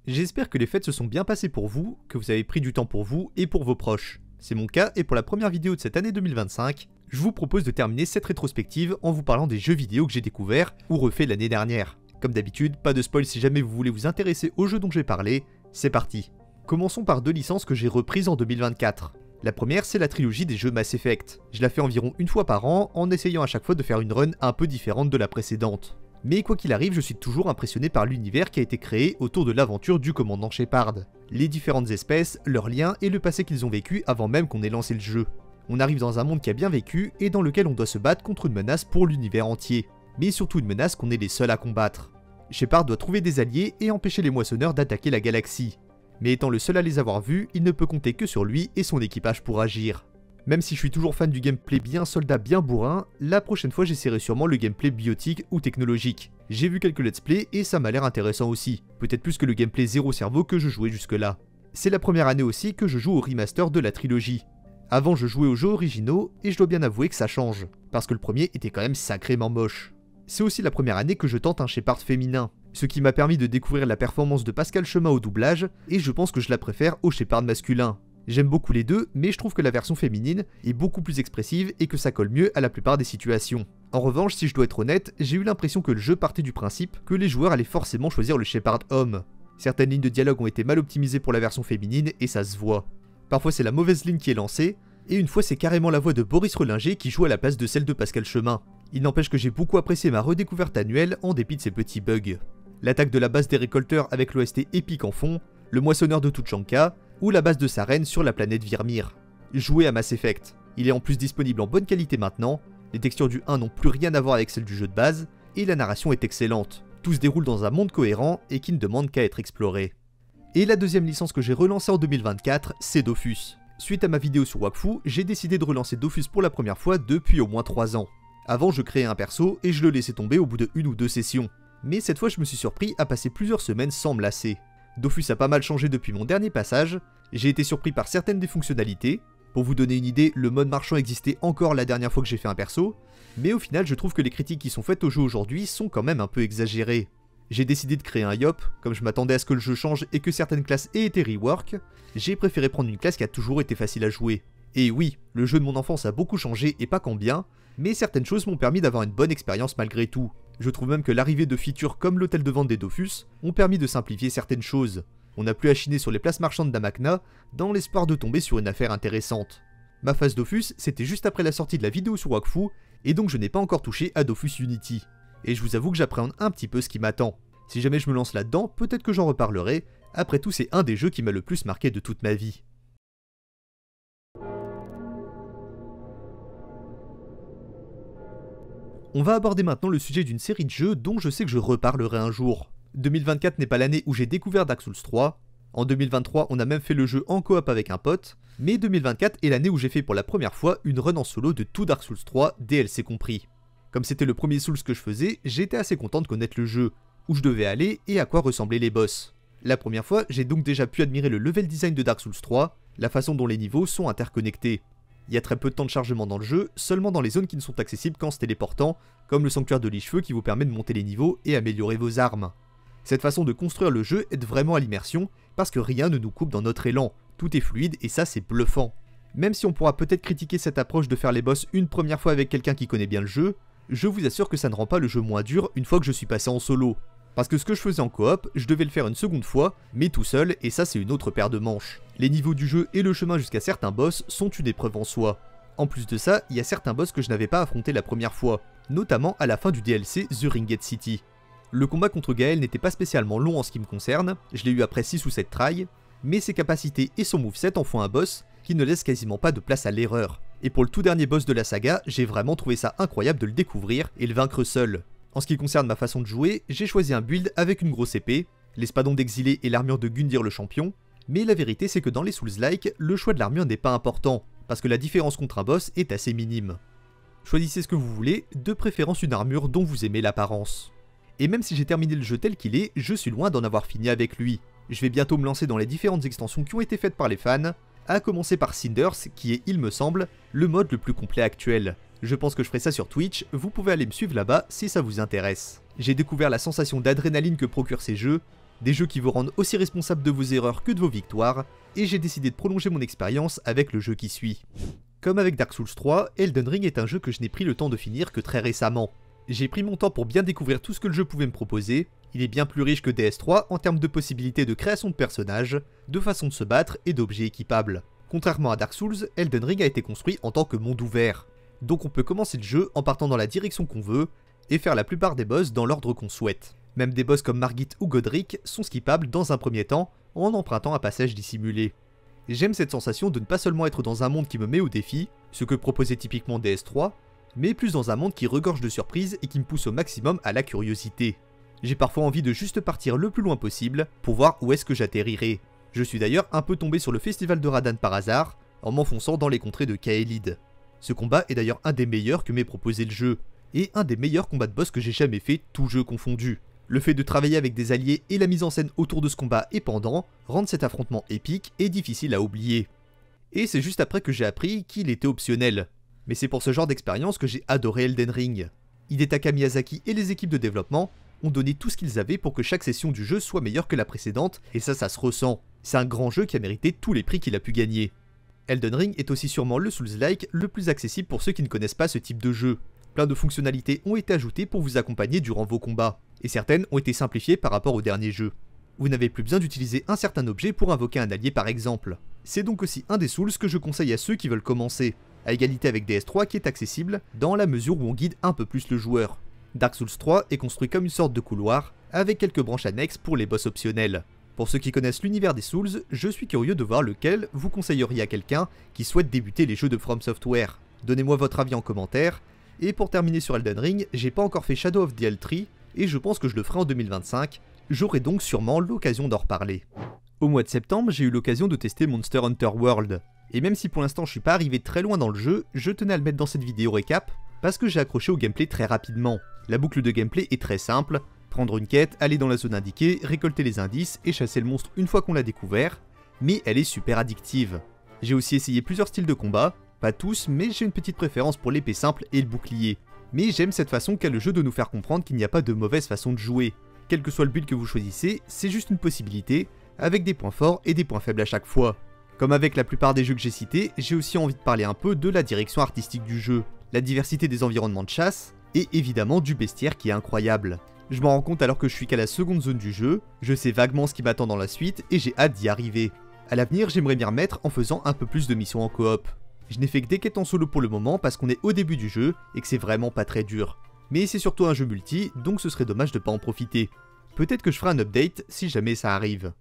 J'espère que les fêtes se sont bien passées pour vous, que vous avez pris du temps pour vous et pour vos proches. C'est mon cas et pour la première vidéo de cette année 2025, je vous propose de terminer cette rétrospective en vous parlant des jeux vidéo que j'ai découverts ou refaits l'année dernière. Comme d'habitude, pas de spoil si jamais vous voulez vous intéresser aux jeux dont j'ai parlé, c'est parti. Commençons par deux licences que j'ai reprises en 2024. La première, c'est la trilogie des jeux Mass Effect. Je la fais environ une fois par an en essayant à chaque fois de faire une run un peu différente de la précédente. Mais quoi qu'il arrive, je suis toujours impressionné par l'univers qui a été créé autour de l'aventure du commandant Shepard. Les différentes espèces, leurs liens et le passé qu'ils ont vécu avant même qu'on ait lancé le jeu. On arrive dans un monde qui a bien vécu et dans lequel on doit se battre contre une menace pour l'univers entier. Mais surtout une menace qu'on est les seuls à combattre. Shepard doit trouver des alliés et empêcher les moissonneurs d'attaquer la galaxie. Mais étant le seul à les avoir vus, il ne peut compter que sur lui et son équipage pour agir. Même si je suis toujours fan du gameplay bien soldat bien bourrin, la prochaine fois j'essaierai sûrement le gameplay biotique ou technologique. J'ai vu quelques let's play et ça m'a l'air intéressant aussi, peut-être plus que le gameplay zéro cerveau que je jouais jusque là. C'est la première année aussi que je joue au remaster de la trilogie. Avant je jouais aux jeux originaux et je dois bien avouer que ça change, parce que le premier était quand même sacrément moche. C'est aussi la première année que je tente un Shepard féminin, ce qui m'a permis de découvrir la performance de Pascal Chemin au doublage, et je pense que je la préfère au Shepard masculin. J'aime beaucoup les deux, mais je trouve que la version féminine est beaucoup plus expressive et que ça colle mieux à la plupart des situations. En revanche, si je dois être honnête, j'ai eu l'impression que le jeu partait du principe que les joueurs allaient forcément choisir le Shepard homme. Certaines lignes de dialogue ont été mal optimisées pour la version féminine et ça se voit. Parfois c'est la mauvaise ligne qui est lancée, et une fois c'est carrément la voix de Boris Relinger qui joue à la place de celle de Pascal Chemin. Il n'empêche que j'ai beaucoup apprécié ma redécouverte annuelle en dépit de ces petits bugs. L'attaque de la base des récolteurs avec l'OST épique en fond, le moissonneur de Tuchanka, ou la base de Saren sur la planète Virmir. Jouez à Mass Effect. Il est en plus disponible en bonne qualité maintenant, les textures du 1 n'ont plus rien à voir avec celles du jeu de base, et la narration est excellente. Tout se déroule dans un monde cohérent et qui ne demande qu'à être exploré. Et la deuxième licence que j'ai relancée en 2024, c'est Dofus. Suite à ma vidéo sur Wakfu, j'ai décidé de relancer Dofus pour la première fois depuis au moins 3 ans. Avant je créais un perso et je le laissais tomber au bout de 1 ou 2 sessions. Mais cette fois je me suis surpris à passer plusieurs semaines sans me lasser. Dofus a pas mal changé depuis mon dernier passage, j'ai été surpris par certaines des fonctionnalités. Pour vous donner une idée, le mode marchand existait encore la dernière fois que j'ai fait un perso, mais au final je trouve que les critiques qui sont faites au jeu aujourd'hui sont quand même un peu exagérées. J'ai décidé de créer un Yop, comme je m'attendais à ce que le jeu change et que certaines classes aient été rework, j'ai préféré prendre une classe qui a toujours été facile à jouer. Et oui, le jeu de mon enfance a beaucoup changé et pas qu'en bien, mais certaines choses m'ont permis d'avoir une bonne expérience malgré tout. Je trouve même que l'arrivée de features comme l'hôtel de vente des Dofus ont permis de simplifier certaines choses. On n'a plus à chiner sur les places marchandes d'Amakna dans l'espoir de tomber sur une affaire intéressante. Ma phase Dofus, c'était juste après la sortie de la vidéo sur Wakfu, et donc je n'ai pas encore touché à Dofus Unity. Et je vous avoue que j'appréhende un petit peu ce qui m'attend. Si jamais je me lance là-dedans, peut-être que j'en reparlerai, après tout c'est un des jeux qui m'a le plus marqué de toute ma vie. On va aborder maintenant le sujet d'une série de jeux dont je sais que je reparlerai un jour. 2024 n'est pas l'année où j'ai découvert Dark Souls 3, en 2023 on a même fait le jeu en coop avec un pote, mais 2024 est l'année où j'ai fait pour la première fois une run en solo de tout Dark Souls 3, DLC compris. Comme c'était le premier Souls que je faisais, j'étais assez content de connaître le jeu, où je devais aller et à quoi ressemblaient les boss. La première fois, j'ai donc déjà pu admirer le level design de Dark Souls 3, la façon dont les niveaux sont interconnectés. Il y a très peu de temps de chargement dans le jeu, seulement dans les zones qui ne sont accessibles qu'en se téléportant, comme le sanctuaire de Licheveux qui vous permet de monter les niveaux et améliorer vos armes. Cette façon de construire le jeu aide vraiment à l'immersion, parce que rien ne nous coupe dans notre élan, tout est fluide et ça c'est bluffant. Même si on pourra peut-être critiquer cette approche de faire les boss une première fois avec quelqu'un qui connaît bien le jeu, je vous assure que ça ne rend pas le jeu moins dur une fois que je suis passé en solo. Parce que ce que je faisais en coop, je devais le faire une seconde fois, mais tout seul, et ça c'est une autre paire de manches. Les niveaux du jeu et le chemin jusqu'à certains boss sont une épreuve en soi. En plus de ça, il y a certains boss que je n'avais pas affrontés la première fois, notamment à la fin du DLC The Ringed City. Le combat contre Gaël n'était pas spécialement long en ce qui me concerne, je l'ai eu après 6 ou 7 tries, mais ses capacités et son moveset en font un boss qui ne laisse quasiment pas de place à l'erreur. Et pour le tout dernier boss de la saga, j'ai vraiment trouvé ça incroyable de le découvrir et le vaincre seul. En ce qui concerne ma façon de jouer, j'ai choisi un build avec une grosse épée, l'espadon d'exilé et l'armure de Gundyr le champion, mais la vérité c'est que dans les Souls-like, le choix de l'armure n'est pas important, parce que la différence contre un boss est assez minime. Choisissez ce que vous voulez, de préférence une armure dont vous aimez l'apparence. Et même si j'ai terminé le jeu tel qu'il est, je suis loin d'en avoir fini avec lui. Je vais bientôt me lancer dans les différentes extensions qui ont été faites par les fans, à commencer par Cinders, qui est, il me semble, le mode le plus complet actuel. Je pense que je ferai ça sur Twitch, vous pouvez aller me suivre là-bas si ça vous intéresse. J'ai découvert la sensation d'adrénaline que procurent ces jeux, Des jeux qui vous rendent aussi responsable de vos erreurs que de vos victoires, et j'ai décidé de prolonger mon expérience avec le jeu qui suit. Comme avec Dark Souls 3, Elden Ring est un jeu que je n'ai pris le temps de finir que très récemment. J'ai pris mon temps pour bien découvrir tout ce que le jeu pouvait me proposer. Il est bien plus riche que DS3 en termes de possibilités de création de personnages, de façon de se battre et d'objets équipables. Contrairement à Dark Souls, Elden Ring a été construit en tant que monde ouvert. Donc on peut commencer le jeu en partant dans la direction qu'on veut, et faire la plupart des boss dans l'ordre qu'on souhaite. Même des boss comme Margit ou Godric sont skippables dans un premier temps, en empruntant un passage dissimulé. J'aime cette sensation de ne pas seulement être dans un monde qui me met au défi, ce que proposait typiquement DS3, mais plus dans un monde qui regorge de surprises et qui me pousse au maximum à la curiosité. J'ai parfois envie de juste partir le plus loin possible pour voir où est-ce que j'atterrirai. Je suis d'ailleurs un peu tombé sur le festival de Radahn par hasard, en m'enfonçant dans les contrées de Kaelid. Ce combat est d'ailleurs un des meilleurs que m'ait proposé le jeu, et un des meilleurs combats de boss que j'ai jamais fait, tout jeu confondu. Le fait de travailler avec des alliés et la mise en scène autour de ce combat et pendant rendent cet affrontement épique et difficile à oublier. Et c'est juste après que j'ai appris qu'il était optionnel. Mais c'est pour ce genre d'expérience que j'ai adoré Elden Ring. Hidetaka Miyazaki et les équipes de développement ont donné tout ce qu'ils avaient pour que chaque session du jeu soit meilleure que la précédente, et ça se ressent. C'est un grand jeu qui a mérité tous les prix qu'il a pu gagner. Elden Ring est aussi sûrement le Souls-like le plus accessible pour ceux qui ne connaissent pas ce type de jeu. Plein de fonctionnalités ont été ajoutées pour vous accompagner durant vos combats, et certaines ont été simplifiées par rapport au dernier jeu. Vous n'avez plus besoin d'utiliser un certain objet pour invoquer un allié par exemple. C'est donc aussi un des Souls que je conseille à ceux qui veulent commencer, à égalité avec DS3 qui est accessible dans la mesure où on guide un peu plus le joueur. Dark Souls 3 est construit comme une sorte de couloir, avec quelques branches annexes pour les boss optionnels. Pour ceux qui connaissent l'univers des Souls, je suis curieux de voir lequel vous conseilleriez à quelqu'un qui souhaite débuter les jeux de From Software. Donnez-moi votre avis en commentaire, et pour terminer sur Elden Ring, j'ai pas encore fait Shadow of the Erdtree, et je pense que je le ferai en 2025, j'aurai donc sûrement l'occasion d'en reparler. Au mois de septembre, j'ai eu l'occasion de tester Monster Hunter World, et même si pour l'instant je suis pas arrivé très loin dans le jeu, je tenais à le mettre dans cette vidéo récap, parce que j'ai accroché au gameplay très rapidement. La boucle de gameplay est très simple, prendre une quête, aller dans la zone indiquée, récolter les indices et chasser le monstre une fois qu'on l'a découvert, mais elle est super addictive. J'ai aussi essayé plusieurs styles de combat, pas tous, mais j'ai une petite préférence pour l'épée simple et le bouclier. Mais j'aime cette façon qu'a le jeu de nous faire comprendre qu'il n'y a pas de mauvaise façon de jouer. Quel que soit le build que vous choisissez, c'est juste une possibilité, avec des points forts et des points faibles à chaque fois. Comme avec la plupart des jeux que j'ai cités, j'ai aussi envie de parler un peu de la direction artistique du jeu, la diversité des environnements de chasse, et évidemment du bestiaire qui est incroyable. Je m'en rends compte alors que je suis qu'à la seconde zone du jeu, je sais vaguement ce qui m'attend dans la suite et j'ai hâte d'y arriver. A l'avenir, j'aimerais m'y remettre en faisant un peu plus de missions en coop. Je n'ai fait que des quêtes en solo pour le moment parce qu'on est au début du jeu et que c'est vraiment pas très dur. Mais c'est surtout un jeu multi, donc ce serait dommage de pas en profiter. Peut-être que je ferai un update si jamais ça arrive.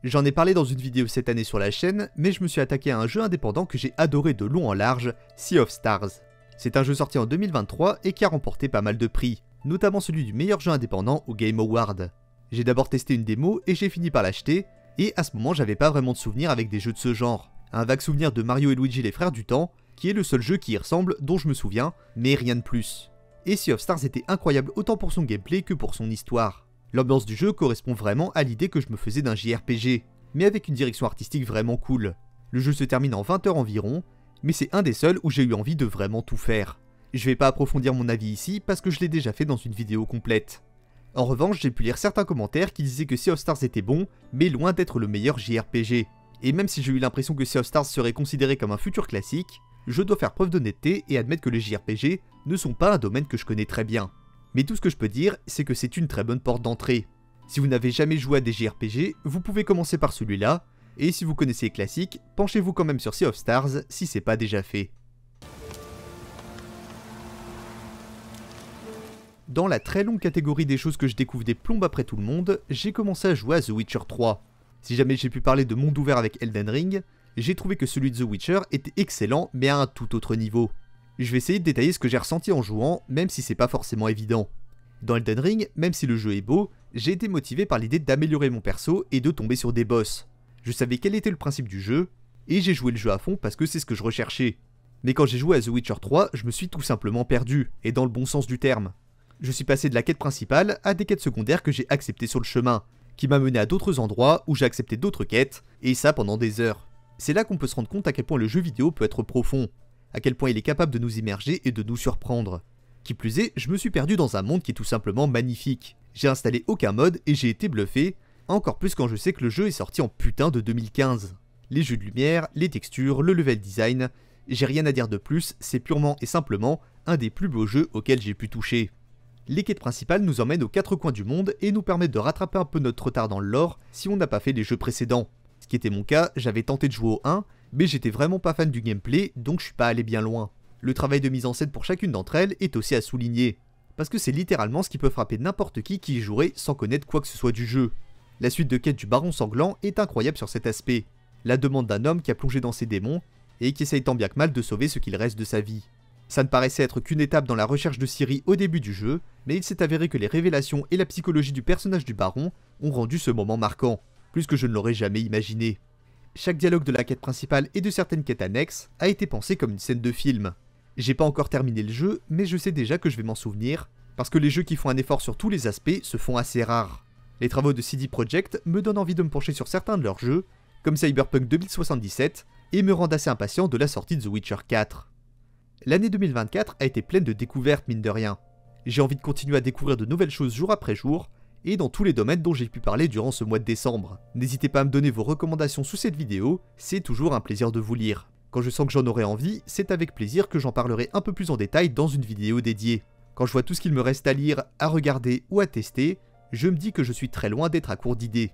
J'en ai parlé dans une vidéo cette année sur la chaîne, mais je me suis attaqué à un jeu indépendant que j'ai adoré de long en large, Sea of Stars. C'est un jeu sorti en 2023 et qui a remporté pas mal de prix, notamment celui du meilleur jeu indépendant au Game Award. J'ai d'abord testé une démo et j'ai fini par l'acheter, et à ce moment j'avais pas vraiment de souvenirs avec des jeux de ce genre. Un vague souvenir de Mario et Luigi les frères du temps, qui est le seul jeu qui y ressemble dont je me souviens, mais rien de plus. Et Sea of Stars était incroyable autant pour son gameplay que pour son histoire. L'ambiance du jeu correspond vraiment à l'idée que je me faisais d'un JRPG, mais avec une direction artistique vraiment cool. Le jeu se termine en 20 heures environ, mais c'est un des seuls où j'ai eu envie de vraiment tout faire. Je vais pas approfondir mon avis ici parce que je l'ai déjà fait dans une vidéo complète. En revanche, j'ai pu lire certains commentaires qui disaient que Sea of Stars était bon, mais loin d'être le meilleur JRPG. Et même si j'ai eu l'impression que Sea of Stars serait considéré comme un futur classique, je dois faire preuve d'honnêteté et admettre que les JRPG ne sont pas un domaine que je connais très bien. Mais tout ce que je peux dire, c'est que c'est une très bonne porte d'entrée. Si vous n'avez jamais joué à des JRPG, vous pouvez commencer par celui-là, et si vous connaissez les classiques, penchez-vous quand même sur Sea of Stars si c'est pas déjà fait. Dans la très longue catégorie des choses que je découvre des plombes après tout le monde, j'ai commencé à jouer à The Witcher 3. Si jamais j'ai pu parler de monde ouvert avec Elden Ring, j'ai trouvé que celui de The Witcher était excellent mais à un tout autre niveau. Je vais essayer de détailler ce que j'ai ressenti en jouant, même si c'est pas forcément évident. Dans Elden Ring, même si le jeu est beau, j'ai été motivé par l'idée d'améliorer mon perso et de tomber sur des boss. Je savais quel était le principe du jeu, et j'ai joué le jeu à fond parce que c'est ce que je recherchais. Mais quand j'ai joué à The Witcher 3, je me suis tout simplement perdu, et dans le bon sens du terme. Je suis passé de la quête principale à des quêtes secondaires que j'ai acceptées sur le chemin, qui m'a mené à d'autres endroits où j'ai accepté d'autres quêtes, et ça pendant des heures. C'est là qu'on peut se rendre compte à quel point le jeu vidéo peut être profond, à quel point il est capable de nous immerger et de nous surprendre. Qui plus est, je me suis perdu dans un monde qui est tout simplement magnifique. J'ai installé aucun mode et j'ai été bluffé, Encore plus quand je sais que le jeu est sorti en putain de 2015. Les jeux de lumière, les textures, le level design, j'ai rien à dire de plus, c'est purement et simplement un des plus beaux jeux auxquels j'ai pu toucher. Les quêtes principales nous emmènent aux quatre coins du monde et nous permettent de rattraper un peu notre retard dans le lore si on n'a pas fait les jeux précédents. Ce qui était mon cas, j'avais tenté de jouer au 1, mais j'étais vraiment pas fan du gameplay, donc je suis pas allé bien loin. Le travail de mise en scène pour chacune d'entre elles est aussi à souligner, parce que c'est littéralement ce qui peut frapper n'importe qui y jouerait sans connaître quoi que ce soit du jeu. La suite de quêtes du Baron Sanglant est incroyable sur cet aspect. La demande d'un homme qui a plongé dans ses démons, et qui essaye tant bien que mal de sauver ce qu'il reste de sa vie. Ça ne paraissait être qu'une étape dans la recherche de Ciri au début du jeu, mais il s'est avéré que les révélations et la psychologie du personnage du Baron ont rendu ce moment marquant, plus que je ne l'aurais jamais imaginé. Chaque dialogue de la quête principale et de certaines quêtes annexes a été pensé comme une scène de film. J'ai pas encore terminé le jeu, mais je sais déjà que je vais m'en souvenir, parce que les jeux qui font un effort sur tous les aspects se font assez rares. Les travaux de CD Projekt me donnent envie de me pencher sur certains de leurs jeux, comme Cyberpunk 2077, et me rendent assez impatient de la sortie de The Witcher 4. L'année 2024 a été pleine de découvertes mine de rien. J'ai envie de continuer à découvrir de nouvelles choses jour après jour, et dans tous les domaines dont j'ai pu parler durant ce mois de décembre. N'hésitez pas à me donner vos recommandations sous cette vidéo, c'est toujours un plaisir de vous lire. Quand je sens que j'en aurai envie, c'est avec plaisir que j'en parlerai un peu plus en détail dans une vidéo dédiée. Quand je vois tout ce qu'il me reste à lire, à regarder ou à tester, je me dis que je suis très loin d'être à court d'idées.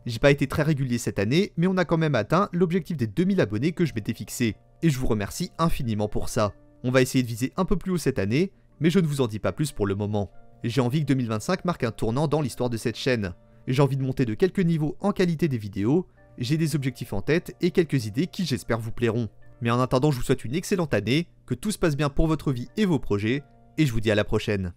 J'ai pas été très régulier cette année, mais on a quand même atteint l'objectif des 2000 abonnés que je m'étais fixé, et je vous remercie infiniment pour ça. On va essayer de viser un peu plus haut cette année, mais je ne vous en dis pas plus pour le moment. J'ai envie que 2025 marque un tournant dans l'histoire de cette chaîne. J'ai envie de monter de quelques niveaux en qualité des vidéos, j'ai des objectifs en tête et quelques idées qui j'espère vous plairont. Mais en attendant, je vous souhaite une excellente année, que tout se passe bien pour votre vie et vos projets, et je vous dis à la prochaine.